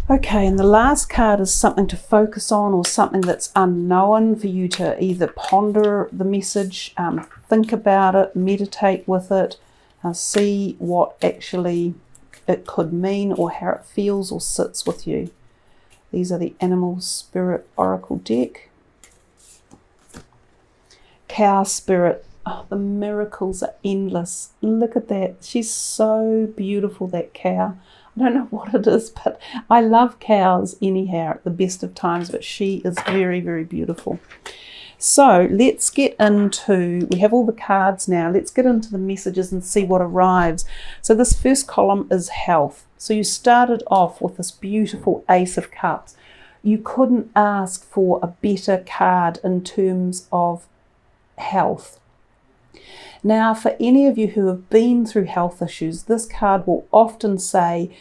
Okay, and the last card is something to focus on, or something that's unknown for you to either ponder the message, think about it, meditate with it, see what actually it could mean or how it feels or sits with you. These are the Animal Spirit Oracle deck. Cow Spirit. Oh, the miracles are endless. Look at that. She's so beautiful, that cow. I don't know what it is, but I love cows anyhow at the best of times, but she is very, very beautiful. So let's get into, we have all the cards now, let's get into the messages and see what arrives. So this first column is health. So you started off with this beautiful Ace of Cups. You couldn't ask for a better card in terms of health. Now, for any of you who have been through health issues, this card will often say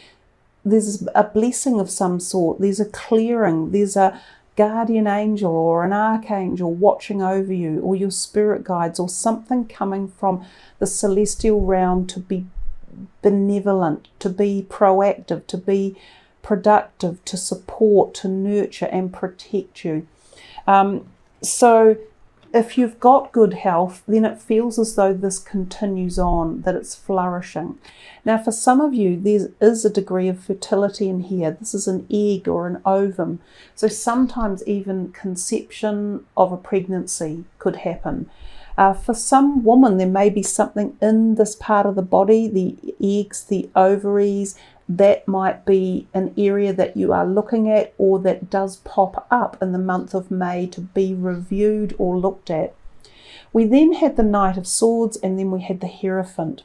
there's a blessing of some sort, there's a clearing, there's a guardian angel or an archangel watching over you, or your spirit guides, or something coming from the celestial realm to be benevolent, to be proactive, to be productive, to support, to nurture and protect you. So if you've got good health, then it feels as though this continues on, that it's flourishing. Now, for some of you, there is a degree of fertility in here. This is an egg or an ovum. So sometimes even conception of a pregnancy could happen. For some woman, there may be something in this part of the body, the eggs, the ovaries, that might be an area that you are looking at, or that does pop up in the month of May to be reviewed or looked at. We then had the Knight of Swords, and then we had the Hierophant.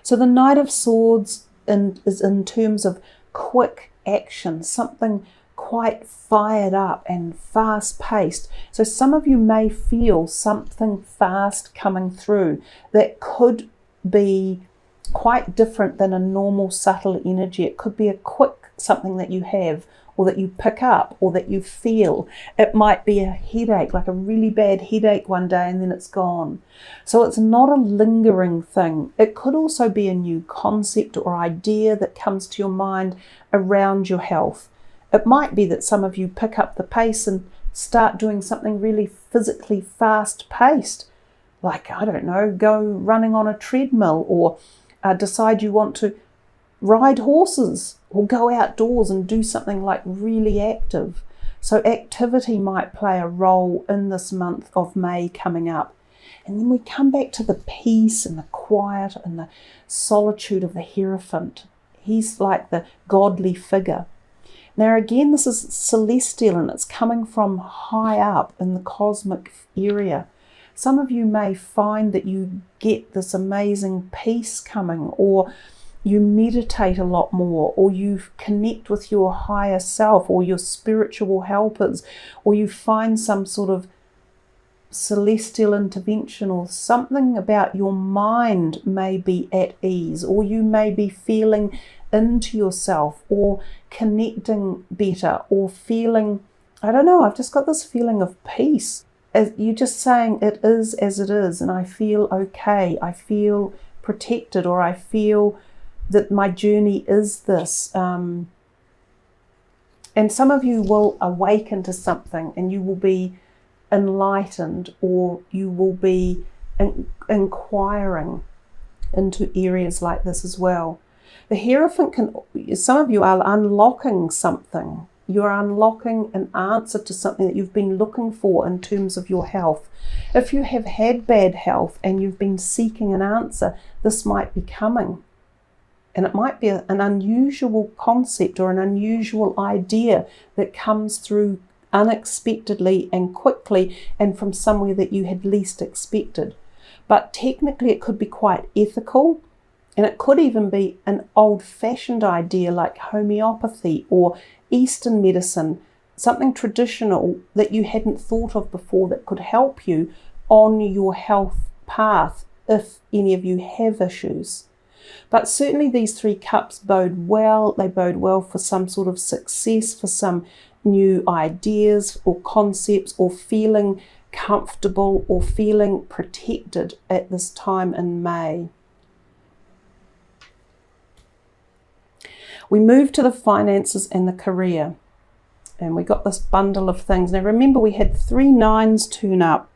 So the Knight of Swords is in terms of quick action, something quite fired up and fast paced. So some of you may feel something fast coming through that could be quite different than a normal subtle energy. It could be a quick something that you have, or that you pick up, or that you feel. It might be a headache, like a really bad headache one day and then it's gone. So it's not a lingering thing. It could also be a new concept or idea that comes to your mind around your health. It might be that some of you pick up the pace and start doing something really physically fast paced, like, I don't know, go running on a treadmill, or decide you want to ride horses, or go outdoors and do something like really active. So activity might play a role in this month of May coming up. And then we come back to the peace and the quiet and the solitude of the Hierophant. He's like the godly figure. Now again, this is celestial, and it's coming from high up in the cosmic area. Some of you may find that you get this amazing peace coming, or you meditate a lot more, or you connect with your higher self or your spiritual helpers, or you find some sort of celestial intervention, or something about your mind may be at ease, or you may be feeling into yourself or connecting better, or feeling, I don't know, I've just got this feeling of peace. You're just saying it is as it is, and I feel okay, I feel protected, or I feel that my journey is this. And some of you will awaken to something, and you will be enlightened, or you will be inquiring into areas like this as well. The Hierophant some of you are unlocking something. You're unlocking an answer to something that you've been looking for in terms of your health. If you have had bad health and you've been seeking an answer, this might be coming. And it might be an unusual concept or an unusual idea that comes through unexpectedly and quickly, and from somewhere that you had least expected. But technically it could be quite ethical, and it could even be an old-fashioned idea like homeopathy or Eastern medicine, something traditional that you hadn't thought of before that could help you on your health path if any of you have issues. But certainly these three cups bode well. They bode well for some sort of success, for some new ideas or concepts, or feeling comfortable or feeling protected at this time in May. We move to the finances and the career. And we got this bundle of things. Now remember, we had 3 9s turn up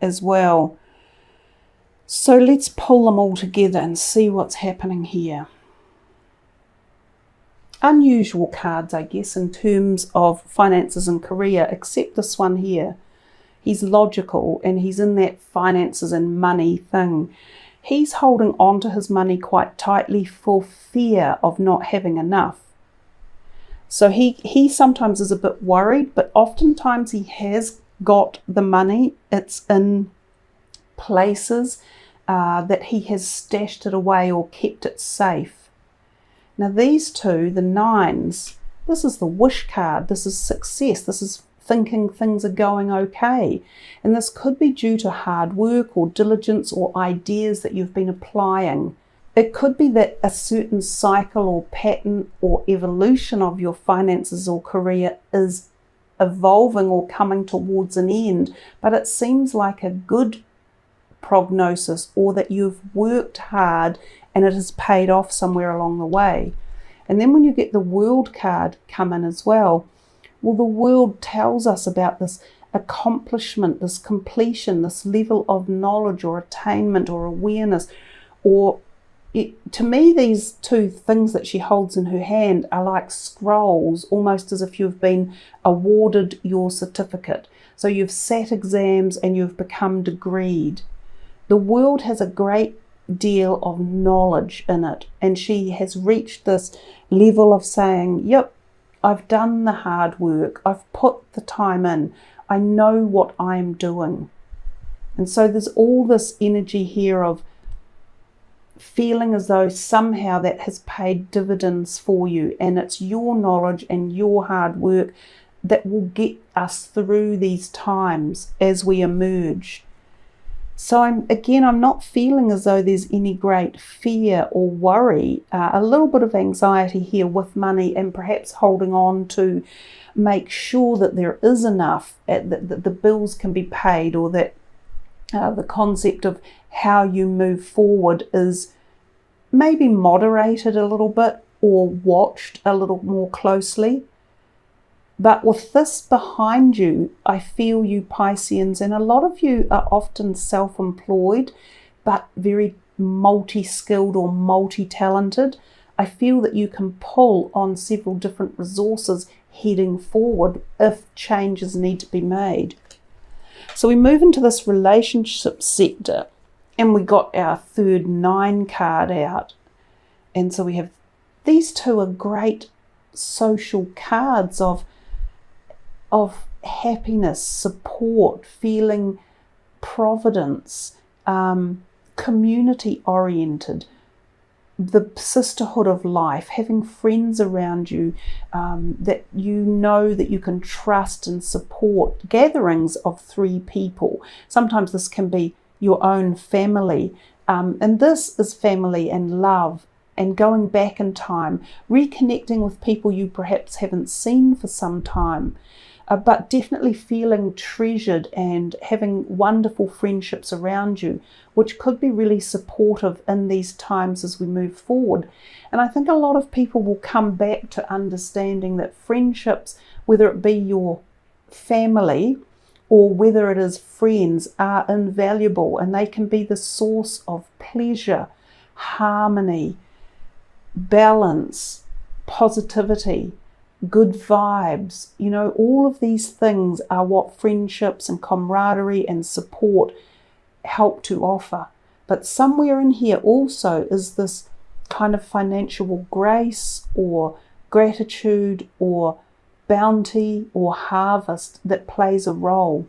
as well. So let's pull them all together and see what's happening here. Unusual cards, I guess, in terms of finances and career, except this one here. He's logical and he's in that finances and money thing. He's holding on to his money quite tightly for fear of not having enough. So he sometimes is a bit worried, but oftentimes he has got the money. It's in places that he has stashed it away or kept it safe. Now these two, the 9s, this is the wish card. This is success. This is thinking things are going okay. And this could be due to hard work or diligence or ideas that you've been applying. It could be that a certain cycle or pattern or evolution of your finances or career is evolving or coming towards an end, but it seems like a good prognosis, or that you've worked hard and it has paid off somewhere along the way. And then when you get the World card come in as well, well, the World tells us about this accomplishment, this completion, this level of knowledge or attainment or awareness. Or to me, these two things that she holds in her hand are like scrolls, almost as if you've been awarded your certificate. So you've sat exams and you've become degreed. The World has a great deal of knowledge in it, and she has reached this level of saying, yep, I've done the hard work, I've put the time in, I know what I'm doing. And so there's all this energy here of feeling as though somehow that has paid dividends for you, and it's your knowledge and your hard work that will get us through these times as we emerge. So I'm not feeling as though there's any great fear or worry, a little bit of anxiety here with money, and perhaps holding on to make sure that there is enough, that the bills can be paid, or that the concept of how you move forward is maybe moderated a little bit or watched a little more closely. But with this behind you, I feel you Pisceans, and a lot of you are often self-employed, but very multi-skilled or multi-talented. I feel that you can pull on several different resources heading forward if changes need to be made. So we move into this relationship sector, and we got our third 9 card out. And so we have, these two are great social cards of happiness, support, feeling providence, community oriented, the sisterhood of life, having friends around you that you know that you can trust and support, gatherings of 3 people. Sometimes this can be your own family, and this is family and love, and going back in time, reconnecting with people you perhaps haven't seen for some time. But definitely feeling treasured and having wonderful friendships around you, which could be really supportive in these times as we move forward. And I think a lot of people will come back to understanding that friendships, whether it be your family or whether it is friends, are invaluable, and they can be the source of pleasure, harmony, balance, positivity, good vibes. You know, all of these things are what friendships and camaraderie and support help to offer. But somewhere in here also is this kind of financial grace or gratitude or bounty or harvest that plays a role.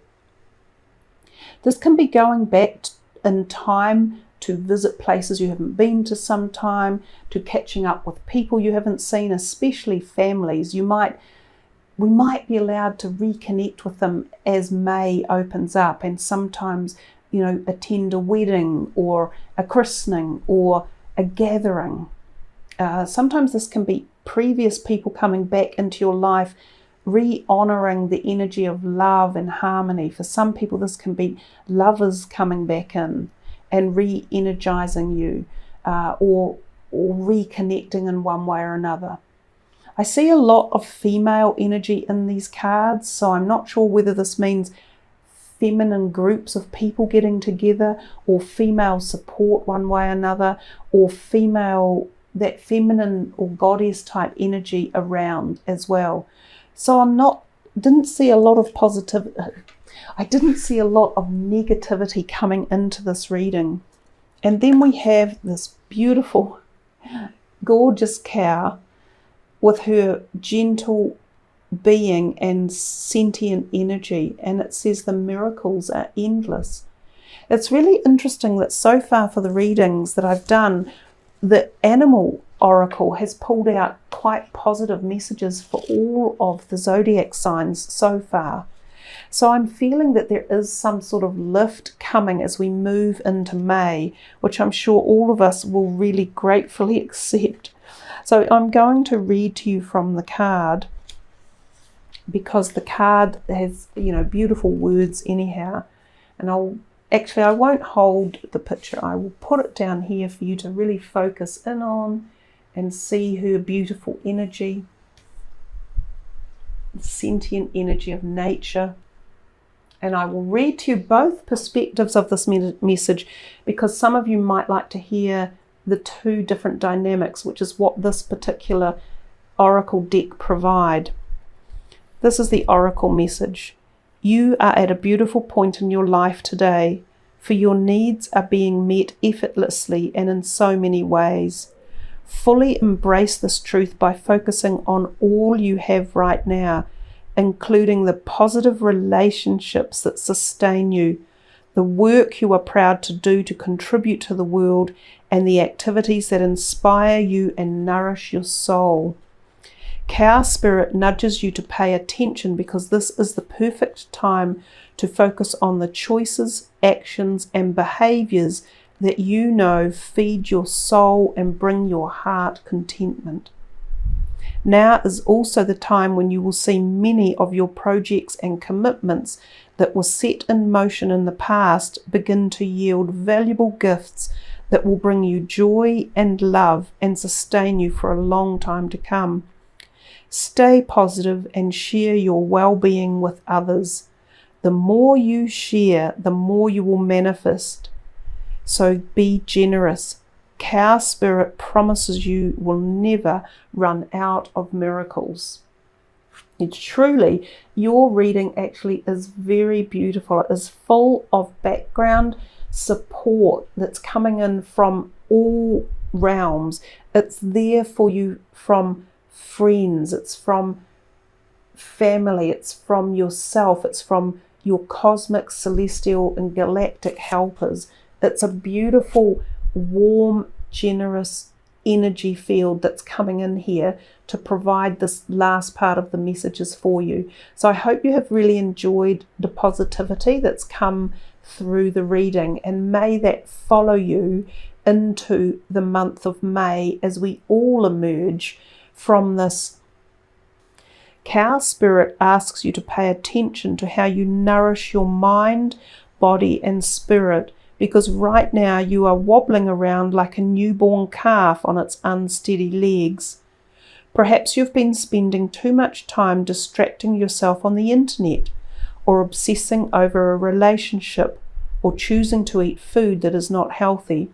This can be going back in time to visit places you haven't been to some time, to catching up with people you haven't seen, especially families. We might be allowed to reconnect with them as May opens up, and sometimes, you know, attend a wedding or a christening or a gathering. Sometimes this can be previous people coming back into your life, re-honouring the energy of love and harmony. For some people this can be lovers coming back in and re-energizing you, or reconnecting in one way or another. I see a lot of female energy in these cards, so I'm not sure whether this means feminine groups of people getting together, or female support one way or another, or that feminine or goddess type energy around as well. So didn't see a lot of positivity. I didn't see a lot of negativity coming into this reading. And then we have this beautiful, gorgeous cow with her gentle being and sentient energy, and it says the miracles are endless. It's really interesting that so far for the readings that I've done, the animal oracle has pulled out quite positive messages for all of the zodiac signs so far. So I'm feeling that there is some sort of lift coming as we move into May, which I'm sure all of us will really gratefully accept. So I'm going to read to you from the card, because the card has, beautiful words anyhow. And I won't hold the picture. I will put it down here for you to really focus in on and see her beautiful energy, the sentient energy of nature. And I will read to you both perspectives of this message, because some of you might like to hear the two different dynamics, which is what this particular oracle deck provide. This is the oracle message. You are at a beautiful point in your life today, for your needs are being met effortlessly and in so many ways. Fully embrace this truth by focusing on all you have right now, including the positive relationships that sustain you, the work you are proud to do to contribute to the world, and the activities that inspire you and nourish your soul. Cow Spirit nudges you to pay attention, because this is the perfect time to focus on the choices, actions, and behaviors that you know feed your soul and bring your heart contentment. Now is also the time when you will see many of your projects and commitments that were set in motion in the past begin to yield valuable gifts that will bring you joy and love and sustain you for a long time to come. Stay positive and share your well-being with others. The more you share, the more you will manifest. So be generous. Cow Spirit promises you will never run out of miracles. It's truly, your reading actually is very beautiful. It is full of background support that's coming in from all realms. It's there for you from friends, it's from family, it's from yourself, it's from your cosmic, celestial, and galactic helpers. It's a beautiful, warm, generous energy field that's coming in here to provide this last part of the messages for you. So I hope you have really enjoyed the positivity that's come through the reading, and may that follow you into the month of May as we all emerge from this. Cow Spirit asks you to pay attention to how you nourish your mind, body, and spirit, because right now you are wobbling around like a newborn calf on its unsteady legs. Perhaps you've been spending too much time distracting yourself on the internet, or obsessing over a relationship, or choosing to eat food that is not healthy.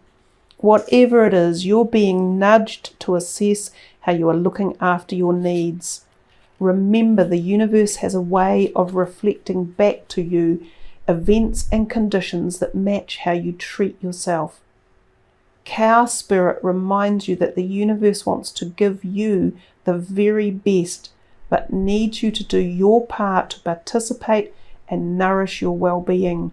Whatever it is, you're being nudged to assess how you are looking after your needs. Remember, the universe has a way of reflecting back to you events and conditions that match how you treat yourself. Cow Spirit reminds you that the universe wants to give you the very best, but needs you to do your part to participate and nourish your well-being.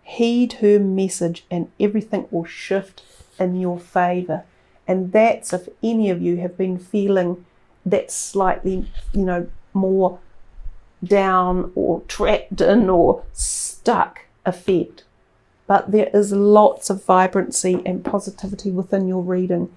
Heed her message and everything will shift in your favour. And that's if any of you have been feeling that slightly, more down or trapped in or stuck effect. But there is lots of vibrancy and positivity within your reading.